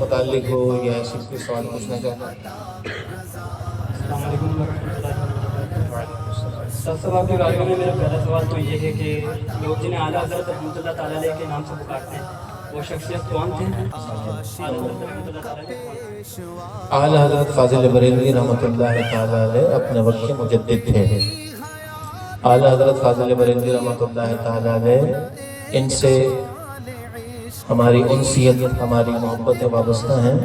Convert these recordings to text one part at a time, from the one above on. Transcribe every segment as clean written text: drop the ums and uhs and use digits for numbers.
متعلق ہو یا ایسی کوئی سوال پوچھنا چاہتا ہے؟ السلام علیکم ورحمۃ اللہ وبرکاتہ۔ سر صاحب آپ کے بارے میں میرا پہلا سوال تو یہ ہے کہ لوگ جنہیں اعلیٰ حضرت رحمۃ اللہ تعالیٰ علیہ کے نام سے پکارتے ہیں وہ شخصیت کون تھے؟ اعلیٰ حضرت رحمۃ اللہ تعالیٰ علیہ کون تھے؟ اعلیٰ حضرت فاضل بریلوی رحمۃ اللہ تعالیٰ علیہ اپنے وقت کے مجدد تھے۔ اعلیٰ حضرت فاضل بریلوی رحمۃ اللہ تعالیٰ علیہ ان سے ہماری انسیت، ہماری محبتیں وابستہ ہیں،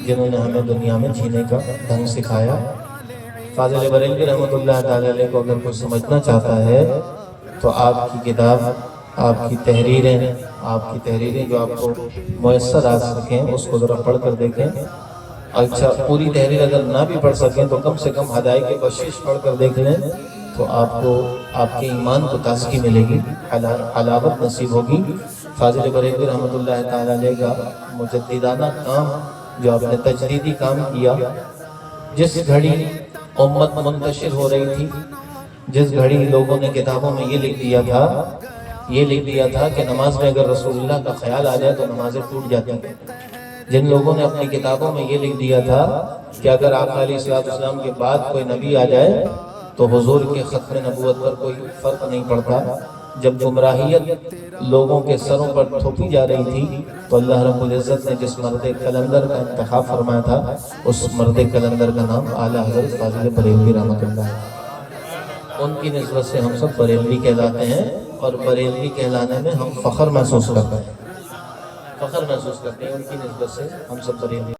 جنہوں نے ہمیں دنیا میں جینے کا ڈھنگ سکھایا۔ فاضل بریلوی رحمۃ اللہ تعالیٰ علیہ کو اگر کوئی سمجھنا چاہتا ہے تو آپ کی کتاب، آپ کی تحریریں جو آپ کو میسر آ سکیں اس کو ذرا پڑھ کر دیکھیں۔ اچھا پوری تحریر اگر نہ بھی پڑھ سکیں تو کم سے کم ہدایت بخشش پڑھ کر دیکھ لیں تو آپ کو آپ کے ایمان کو تازگی ملے گی، حلاوت نصیب ہوگی۔ فاضل بریلوی رحمۃ اللہ تعالیٰ علیہ کا مجددانہ کام جو آپ نے تجدیدی کام کیا، جس گھڑی امت منتشر ہو رہی تھی، جس گھڑی لوگوں نے کتابوں میں یہ لکھ دیا تھا کہ نماز میں اگر رسول اللہ کا خیال آ جائے تو نمازیں ٹوٹ جاتی ہیں، جن لوگوں نے اپنی کتابوں میں یہ لکھ دیا تھا کہ اگر آقا علیہ السلام کے بعد کوئی نبی آ جائے تو حضور کے ختم نبوت پر کوئی فرق نہیں پڑتا، جب گمراہیت لوگوں کے سروں پر تھوپی جا رہی تھی تو اللہ رب العزت نے جس مرد کلندر کا انتخاب فرمایا تھا اس مرد کلندر کا نام اعلیٰ حضرت فاضل بریلوی رحمۃ اللہ ہے۔ ان کی نسبت سے ہم سب بریلوی کہلاتے ہیں اور بریلوی کہلانے میں ہم فخر محسوس کرتے ہیں، ان کی نسبت سے ہم سب بریلوی